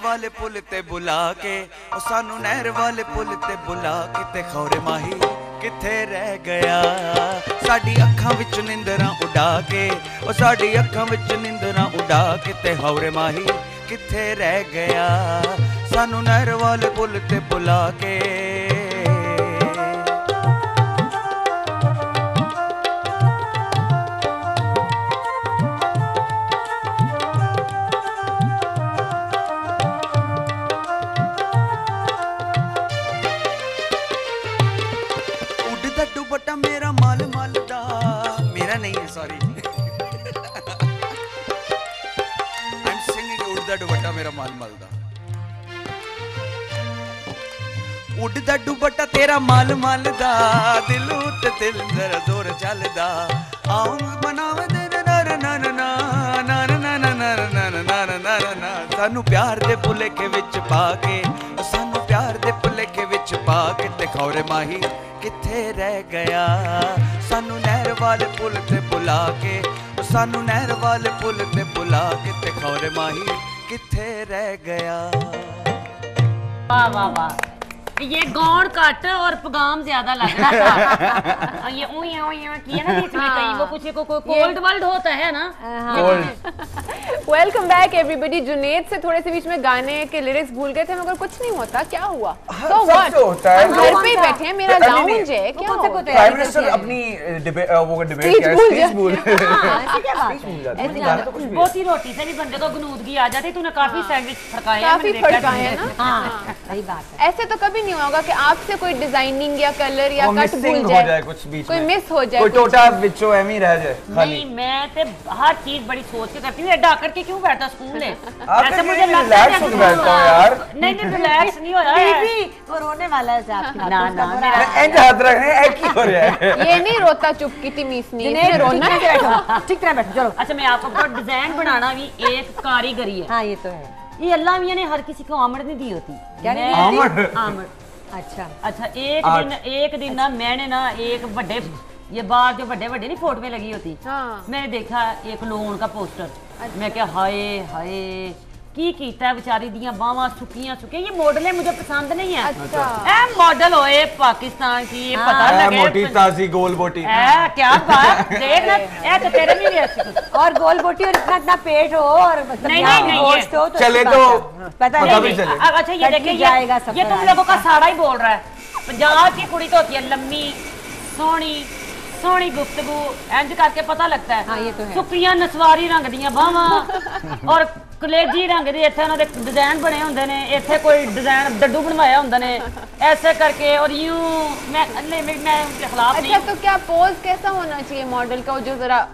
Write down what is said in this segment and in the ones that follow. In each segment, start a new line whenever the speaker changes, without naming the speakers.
वाले पुल ते बुला के, ओ सानू नहर वाले पुल ते बुला के, ते खौरे माही किथे रह गया, साडी अखां विच निंदरां उडा के, ओ साडी अखां विच निंदरां उडा के, ते खौरे माही किथे रह गया, सानू नहर वाले पुल ते बुला के। दुपट्टा मेरा माल माल दा, मेरा नहीं है सॉरी, आई एम सिंगिंग उड़दा दुपट्टा मेरा माल माल दा, उड़दा दुपट्टा तेरा माल माल दा, दिल उते दिल जरा जोर चलदा, आऊं बनावे तेरे नर नर ना नर नर नर नर नर नर ना, सानू प्यार दे भुलेखे विच पा के, सानू प्यार दे भुलेखे विच पा के, ते खौरे माही किथे रह गया, सानू नहर वाले पुल ते बुला के, सानू नहर वाले पुल ते बुला के, ते खौरे माही किथे रह गया।
वाह वाह वाह, ये गौड़ कट और पगाम ज्यादा लग रहा था। ये किया ना बीच में कहीं वो कुछ कोल्ड वर्ल्ड होता है ना।
Welcome back everybody. जुनेद से थोड़े से बीच में गाने के लिरिक्स भूल गए थे, मगर कुछ नहीं होता। क्या हुआ? तो व्हाट, घर पे बैठे हैं, मेरा लाउंज है। क्या होता है?
प्राइम मिनिस्टर अपनी वो डिबेट क्या है, स्पीच भूल।
ऐसी क्या बात? बहुत ही रोटी से भी बंदे को गनूदगी आ जाती। तूने काफी सैंडविच फड़काए हैं,
काफी फड़काए हैं ना।
हां सही बात है।
ऐसे तो कभी नहीं होगा कि आपसे कोई डिजाइनिंग या कलर या कट भूल जाए,
कुछ बीच
कोई
में
मिस हो जाए,
कोई टोटा विचो एम ही रह जाए।
नहीं, मैं तो हर चीज बड़ी सोच के करती हूँ। एडा करके क्यों बैठा स्कूल है?
ऐसे मुझे रिलैक्स होके बैठता हूं यार।
नहीं रिलैक्स नहीं हो रहा है,
बीबी और रोने वाला है आपकी।
ना ना
एंड हाथ रख रहे हैं, एक ही हो रहा है।
ये नहीं रोता चुप की तमीसनी, इसने रोना है।
ठीक तरह बैठो चलो।
अच्छा, मैं आपको डिजाइन बनाना भी एक कारीगरी है।
हाँ ये तो है।
ये अल्लाह मियां ने हर किसी को आमद नहीं दी होती।
क्या नहीं दी होती?
आमद।
अच्छा
एक दिन ना मैंने ना एक बड़े ये बाहर जो बड़े बड़े नहीं फोटो में लगी होती, मैंने देखा एक लोन का पोस्टर। मैं क्या हाय हाय की कीता है बेचारी दियां बावां सुकियां सुकियां। ये मॉडल है, मुझे पसंद नहीं है।
अच्छा
ए मॉडल होए पाकिस्तान की, ये पता लगे
मोटी ताजी गोल बोटी।
क्या बात देख ना, ए तो तेरे में भी ऐसी
और गोल बोटी और इतना इतना पेट हो और
नहीं
गोश्त हो तो
चले तो
पता नहीं।
अच्छा ये देखिए, ये तुम लोगों का सारा ही बोल रहा है। पंजाब की कुड़ी तो होती है लम्मी सोहनी सोहनी गुफ्तगू, इंज करके पता लगता है।
हाँ, ये तो है।
सुकियां नसवारी रंग दियां बावां और कलेजी रंग दे इत्थे उन्हां दे डिजाइन बने हुंदे ने, इत्थे कोई डिजाइन डड्डू बनवाया हुंदा ने ऐसे करके। और यूं मैं उनके खिलाफ नहीं।
अच्छा, तो क्या पोज कैसा होना चाहिए मॉडल का, जो जरा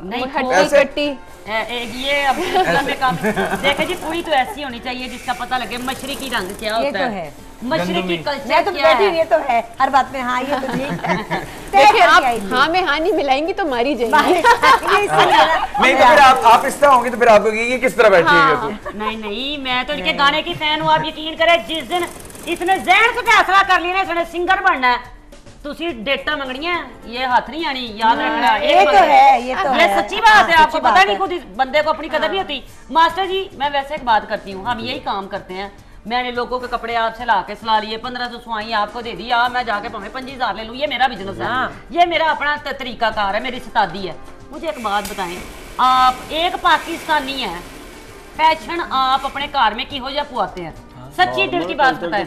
नहीं
हट्टी कट्टी?
ये अब में काम देखे जी, पूरी तो ऐसी होनी चाहिए जिसका पता लगे मशरिकी रंग क्या होता है, मशरिकी कल्चर
तो
क्या है।
ये तो है हर बात में। हाँ ये तो ठीक है।
देखिए आप हाँ में हाँ नहीं मिलाएंगी तो मारी जाएगी।
नहीं तो फिर आप इस तरह होंगे तो फिर आपको ये किस तरह बैठिएगा?
नहीं, मैं तो इनके गाने की फैन हूँ। आप यकीन करें, जिस दिन इसने ज़हन से फैसला कर लिया ना इसने सिंगर बनना है, तुसी डेटा मंगनी है, ये हाथ नहीं आनी, याद रखना।
ये तो है, ये
सच्ची बात है। आपको पता नहीं, खुद बंदे को अपनी कदर नहीं होती। मास्टर जी, मैं वैसे एक बात करती हूँ, हम यही काम करते हैं। मैंने लोगों के कपड़े आपसे ला के सिला लिए, 1500 सवाई आपको दे दी, मैं जाके भावे 5000 ले लूँ। ये मेरा बिजनेस है, ये मेरा अपना तरीका कार है, मेरी सतादी है। मुझे एक बात बताएं, आप एक पाकिस्तानी है, फैशन आप अपने कार में किहो जा पुआते हैं? सच्ची दिल की बात बताएं।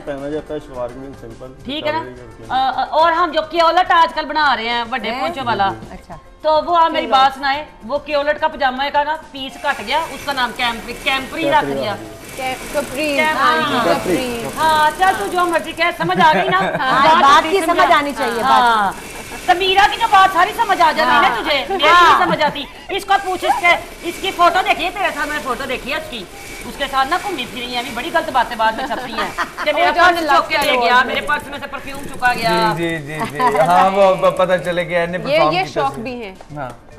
ठीक है ना? और हम जो केओलट आजकल बना रहे हैं बड़े पोंचों वाला, अच्छा, तो वो आप मेरी बात सुनाए, वो केओलट का पजामा का ना पीस कट गया, उसका नाम कैंपरी रख दिया। हाँ चल, तू जो मर्जी कह, समझ आ गई ना?
बात की समझ आनी चाहिए।
हाँ, समीरा की जो बात सारी समझ आ जाती है ना तुझे, मेरी नहीं समझ आती। इसको पूछ, इसकी फोटो देखिए, तेरे साथ मैंने फोटो देखी है उसकी, उसके साथ ना घूमी फिरी है, बड़ी गलत बातें बाद में छपती हैं कि मेरा पर्स चुक के ले गया, मेरे पर्स में से परफ्यूम चुका गया।
जी जी जी, हाँ वो पता चले गया।
ये शौक भी है।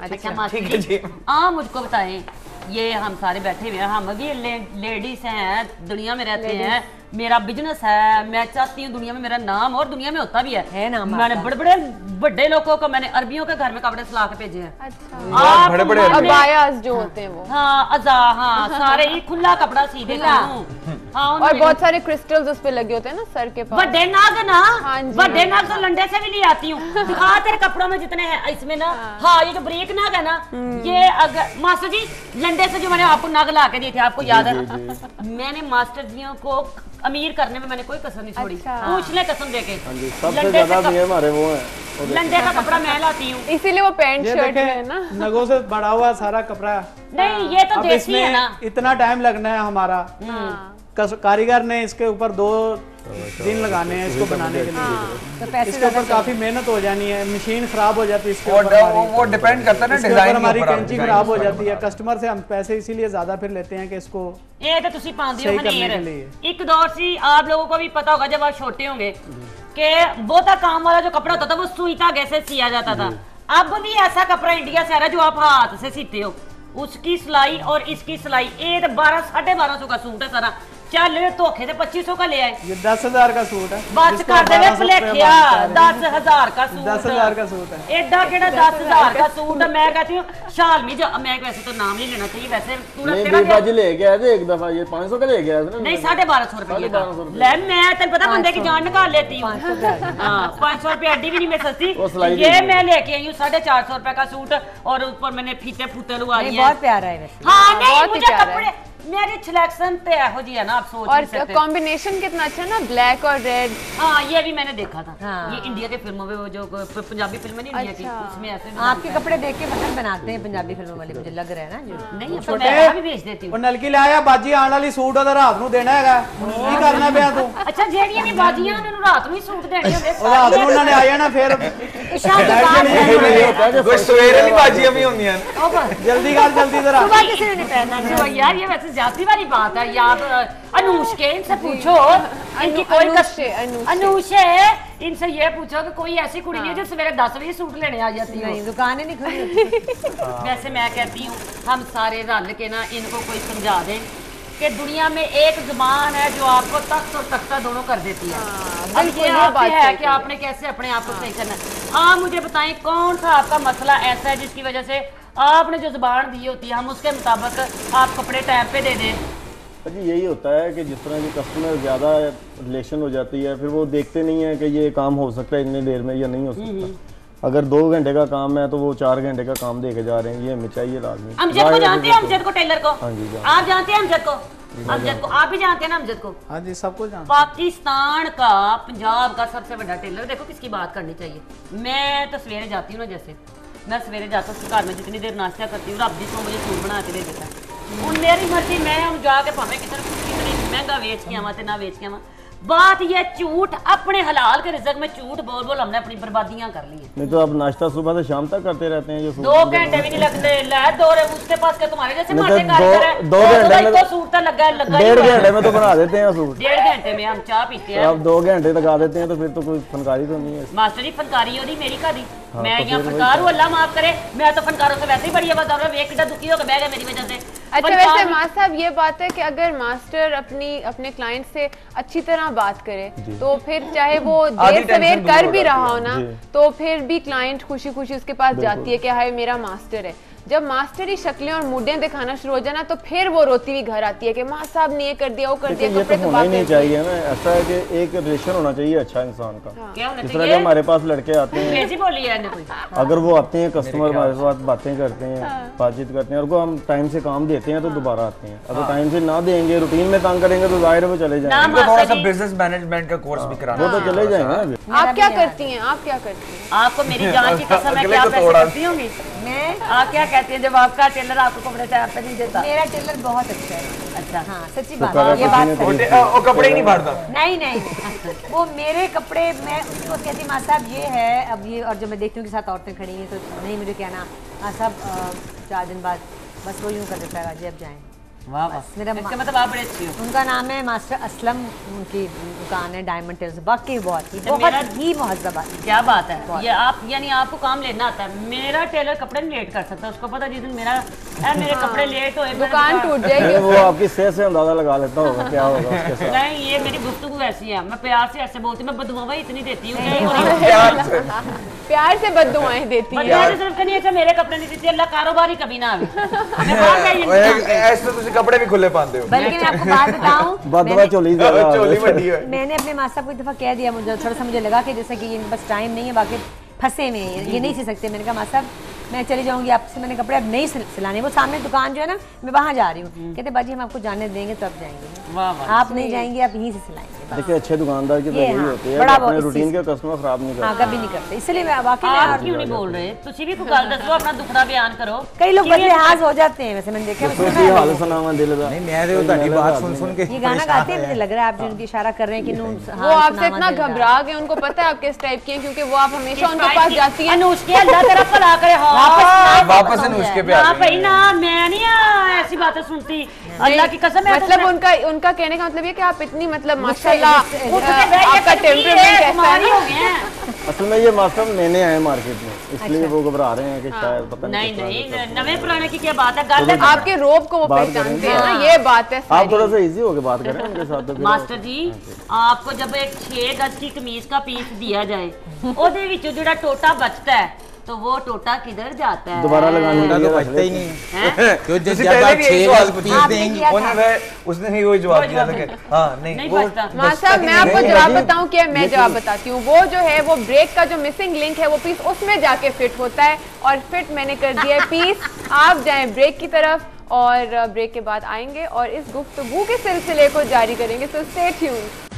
अच्छा मास्टर जी, हाँ मुझको बताएं, ये हम सारे बैठे हुए हैं, हम भी लेडीज हैं, दुनिया में रहते हैं, मेरा बिजनेस है, मैं चाहती हूँ दुनिया में मेरा नाम, और दुनिया में होता भी है
नाम
मैंने बड़े बड़े बड़े लोगों को, मैंने अरबियों के घर में कपड़े सिला के भेजे हैं।
अच्छा,
बड़े-बड़े
अबायास जो होते हैं वो,
हाँ अजा, हाँ सारे ही खुला कपड़ा सी देता हूँ। हाँ,
और बहुत सारे क्रिस्टल्स उस पे लगे होते हैं ना सर के पास।
बड़े नाग ना,
हाँ जी,
बड़े नाग तो लंडे से भी ले आती हूँ। दिखा तेरे कपड़ों में जितने हैं इसमें ना। हाँ ये जो ब्रेक नाग है ना, ये अगर मास्टर जी लंडे से जो मैंने आपको नाग ला के दिए थे, आपको याद है? मैंने मास्टर जियों को अमीर करने में मैंने कोई कसर नहीं छोड़ी। पूछ ले कसम देके,
सबसे ज्यादा भी हमारे वो हैं,
लंडे का कपड़ा मैं लाती हूँ।
इसीलिए वो पैंट शर्ट में है ना।
नगों से बड़ा हुआ सारा कपड़ा।
नहीं ये तो
अब
देसी है ना।
इसमें इतना टाइम लगना है हमारा, कारीगर ने इसके ऊपर 2 दिन लगाने हैं इसको बनाने के लिए।
तो पैसे
इसके ऊपर काफी मेहनत हो जानी है, मशीन खराब हो जाती है इसके
वो
ऊपर हमारी।
वो डिपेंड करता है ना
इसके
डिजाइन
ऊपर हमारी
के ऊपर,
कैंची खराब हो जाती है। कस्टमर से हम पैसे इसीलिए ज्यादा फिर लेते हैं कि इसको
ये तो तुसी पांदी हो
सही करने
हनेर।
के लिए।
एक दौर से आप लोगों को भी पता होगा जब आप छोटे होंगे कि बहुता काम वाला जो कपड़ा होता था वो सुई धागे से सिया जाता था। अब भी ऐसा कपड़ा इंडिया से आ रहा है जो आप हाथ से सीते हो, उसकी सिलाई और इसकी सिलाई, ये 1200-1250 का सूट है सारा। चल धोखे से 2500 का ले आए।
ये 10,000 का सूट है।
बस कर दे वे भुलेखिया, 10,000 का सूट,
10,000 का सूट है।
एडा केड़ा 10,000 का सूट है। मैं कहती हूँ शालमी जो, मैं वैसे तो नाम नहीं लेना चाहिए, वैसे तू
नहीं
तेरा
बीबा जी ले गया था एक दफा, ये 500 का ले गया था ना।
नहीं 1250 रुपये का। ले मैं तेन पता बंदे की जान निकाल लेती हूँ। हाँ 500 रुपये अड्डी भी नहीं मैं सस्ती। ये मैं लेके आई हूँ 450 रुपए का सूट, और ऊपर मैंने फीते फूते लगा लिए।
बहुत प्यारा है वैसे।
हाँ नहीं
बहुत ही
मुझे
प्यारा
कपड़े मेरी सिलेक्शन तो हो जी है ना, आप सोच
और
नहीं सकते।
कॉम्बिनेशन कितना अच्छा है ना, ब्लैक और रेड।
हाँ ये भी मैंने देखा था।
हाँ।
ये इंडिया के फिल्मों में वो जो पंजाबी फिल्में नहीं इंडिया की,
अच्छा।
उसमें ऐसे
आपके कपड़े देख के मतलब बनाते हैं पंजाबी फिल्मों वाले, मुझे लग रहा है ना जो।
नहीं अब तो मैं भी भेज देती
ਉਹ
हूँ।
ਨਲਕੀ ਲਾਇਆ ਬਾਜੀ ਆਣ ਵਾਲੀ ਸੂਟ ਉਹਦਾ ਰਾਤ ਨੂੰ ਦੇਣਾ ਹੈਗਾ, ਕੀ ਕਰਨਾ ਪਿਆ ਤੂੰ?
अच्छा ਜਿਹੜੀਆਂ ਵੀ ਬਾਜੀਆਂ ਉਹਨਾਂ ਨੂੰ ਰਾਤ ਨੂੰ ਹੀ ਸੂਟ ਦੇਣੇ ਹੁੰਦੇ
ਉਹ ਰਾਤ ਨੂੰ ਉਹਨਾਂ ਨੇ ਆ ਜਾਣਾ ਫਿਰ
कोई सवेरे नहीं बाजियां भी होंगी हैं।
जल्दी कर जल्दी जरा।
सुबह किसी ने नहीं पहनना चाहिए यार, ये वैसे जाती वाली बात है यार। अनुष के इनसे पूछो, इनकी कोई अनुषे इनसे ये पूछो कि कोई ऐसी कुड़ी नहीं है जो सवेरे 10 सूट लेने आ जाती है।
नहीं दुकानें नहीं खुली।
वैसे मैं कहती हूँ हम सारे रल के ना इनको कोई समझा दें कि दुनिया में एक जुबान है जो आपको तख्त और तख्ता दोनों कर देती है। अब ये आप पे है कि आपने कैसे अपने आप को सही करना है। आप मुझे बताएं कौन सा आपका मसला ऐसा है जिसकी वजह से आपने जो जुबान दी होती है हम उसके मुताबिक आप कपड़े टाइम पे दे दें।
जी यही होता है कि जिस तरह की कस्टमर ज़्यादा रिलेशन हो जाती है, फिर वो देखते नहीं है कि ये काम हो सकता है इतनी देर में या नहीं हो सकता। अगर 2 घंटे का काम है तो वो 4 घंटे का काम दे के जा रहे हैं, ये हमें चाहिए लाजमी।
अमजद को जानते हैं, अमजद को टेलर को?
हाँ जी
आप जानते हैं अमजद को? अमजद को आप भी जानते हैं ना अमजद को?
हाँ जी सब कुछ जानते
पाकिस्तान का, पंजाब का सबसे बड़ा टेलर। देखो किसकी बात करनी चाहिए। मैं तो सवेरे जाती हूँ ना, जैसे मैं सवेरे जाता हूँ घर में जितनी देर नाश्ता करती हूँ, रब जिसको मुझे सूट बना के दे देता है। मेरी मर्जी, मैं हम जाके भावे कितनी महंगा वेच के आवा ना वेच के आवा। बात ये झूठ, अपने हलाल के रिज़्क में झूठ बोल बोल हमने अपनी बर्बादियां कर ली है।
नहीं तो आप नाश्ता सुबह से शाम तक करते रहते हैं जो
2 घंटे भी नहीं लगते। ले दो रे उसके पास के तुम्हारे जैसे
नहीं तो
माटे कारीगर है।
2 घंटे में
तो सूट तो लगा लगा ही
1.5
हुआ है।
घंटे में तो बना देते हैं सूट।
1.5 घंटे में हम चाय पीते हैं।
आप 2 घंटे लगा देते हैं तो फिर तो कोई फनकारी तो नहीं है।
मास्टर जी फनकारी हो रही मेरी का दी।
हाँ,
मैं
तो
यहाँ
फिर
फनकार हूँ, अल्लाह माफ करे। मैं तो फनकारों से वैसे ही बड़ी आवाज और एक दुखी होकर बह गया मेरी वजह से।
अच्छा वैसे मास्टर साहब ये बात है कि अगर मास्टर अपने क्लाइंट से अच्छी तरह बात करे तो फिर चाहे वो देर सवेर कर भी रहा हो ना, तो फिर भी क्लाइंट खुशी खुशी उसके पास जाती है कि हाय मेरा मास्टर है। जब मास्टरी शक्लें और मुड्डें दिखाना शुरू हो जाए ना, तो फिर वो रोती हुई घर आती है कि माँ साहब ने ये कर दिया वो कर दिया।
ये तो होना ही नहीं चाहिए ना, ऐसा है कि एक रिलेशन होना चाहिए अच्छा इंसान का।
क्या होना
जिस तरह के हमारे पास लड़के आते हैं,
अंग्रेजी बोली है कोई,
अगर वो आते हैं कस्टमर हमारे साथ बातें करते हैं, बातचीत करते हैं, और को हम टाइम से काम देते हैं तो दोबारा आते हैं। अगर टाइम से ना देंगे, रूटीन में तंग करेंगे तो जाहिर है वो चले जाएंगे।
थोड़ा सा बिजनेस मैनेजमेंट का कोर्स भी कराना,
वो तो चले जाएंगे ना।
आप क्या करती हैं? आप क्या करती हैं?
आपको मेरी जान की कसम है कि आप ऐसे करती होंगी।
मैं
आप क्या कहती हैं जब आपका टेलर आपको कपड़े तैयार पे नहीं देता?
मेरा टेलर बहुत अच्छा है।
अच्छा
हाँ सच्ची बात है, ये बात है।
वो कपड़े ही नहीं फाड़ता।
नहीं नहीं वो मेरे कपड़े, मैं उसको कहती माँ साहब ये है अब ये, और जब मैं देखती हूँ कि 7 औरतें खड़ी हैं तो नहीं मुझे कहना हाँ साहब 4 दिन बाद बस वो यूँ कर देता है जी अब जाएँ।
वाह वाह,
मेरा
इसका मतलब आप बड़े अच्छी हो।
उनका नाम है मास्टर असलम, उनकी दुकान है डायमंड टेलर्स, बाकी बहुत ही महजब आदमी।
क्या बात है, ये आप यानी आपको काम लेना आता है। मेरा टेलर कपड़े नहीं लेट कर सकता, उसको पता जिस दिन मेरे कपड़े लेट हो
दुकान टूट जाएगी।
वो आपकी सेहत से अंदाजा लगा लेता होगा क्या होगा उसके साथ।
नहीं, ये मेरी गुफ्तगू ऐसी है, मैं प्यार से ऐसे बोलती हूँ, मैं बददुआएं इतनी देती हूँ।
प्यार से बददुआएं देती है।
सिर्फ कहनी अच्छा मेरे कपड़े नहीं देती, अल्लाह कारोबारी कभी ना आवे।
ऐसे तो तुझे कपड़े भी खुले पाते हो।
बल्कि मैं आपको बात बताऊं,
चोली
मैंने अपने मास्टर साहब को एक दफा कह दिया, मुझे थोड़ा सा मुझे लगा कि जैसे कि ये बस टाइम नहीं है, बाकी फंसे में ये नहीं सी सकते। मैंने कहा मास्टर साहब मैं चली जाऊंगी आपसे, मैंने कपड़े अब नहीं सिलाने। वो सामने दुकान जो है ना, मैं वहाँ जा रही हूँ। कहते बाजी हम आपको जाने देंगे तो अब जाएंगे, आप नहीं जाएंगे, आप यहीं से सिलाएंगे।
देखिए अच्छे दुकानदार की तो यही होती है, अपने रूटीन के कस्टमर खराब नहीं करते।
कभी नहीं करते, इसलिए मैं वाकई
आप क्यों नहीं बोल रहे? तुसी भी कोई गल दसो, अपना दुखड़ा बयान करो।
कई लोग बदलिहाज हो जाते हैं, वैसे मैंने देखा
नहीं मैं तो ਤੁਹਾਡੀ बात सुन के
ये गाना गाते हैं, मुझे लग रहा है आप जिनकी इशारा कर रहे हैं कि
वो आपसे इतना घबरा गए, उनको पता है आप किस टाइप की हैं, क्योंकि वो आप हमेशा उनके पास जाती हैं।
अनुष्का अल्लाह तेरा भला करे।
वापस अनुष्का पे
ना भाई ना, मैं नहीं ऐसी बातें सुनती, अल्लाह की कसम है।
मतलब उनका कहने का मतलब ये कि आप इतनी मतलब माशाल्लाह आपका टेम्परामेंट ऐसा है।
असल में ये मास्टर नए आए मार्केट में, इसलिए वो घबरा रहे हैं कि शायद पता
नहीं। नवे पुराने की क्या बात है, गल
आपके रोब को वो पहचानते हैं ना, ये बात है।
आप थोड़ा सा इजी होके बात करें उनके साथ।
मास्टर जी, आपको जब एक 6 गज की कमीज का पीस दिया जाए, ਉਹਦੇ ਵਿੱਚੋਂ ਜਿਹੜਾ टोटा बचता है, तो वो टोटा किधर जाता है?
दोबारा लगाने का तो बचता ही नहीं
है।
तो जब आप 6 गज पीस देंगे उसने ही वही जवाब दिया था कि हां नहीं
बचता।
मास्टर मैं आपको जवाब बताऊं क्या? मैं जवाब बताती हूँ। वो जो है वो ब्रेक का जो मिसिंग लिंक है, वो पीस उसमें जाके फिट होता है, और फिट मैंने कर दिया है पीस। आप जाएं ब्रेक की तरफ, और ब्रेक के बाद आएंगे और इस गुफ्तगू के सिलसिले को जारी करेंगे। So stay tuned.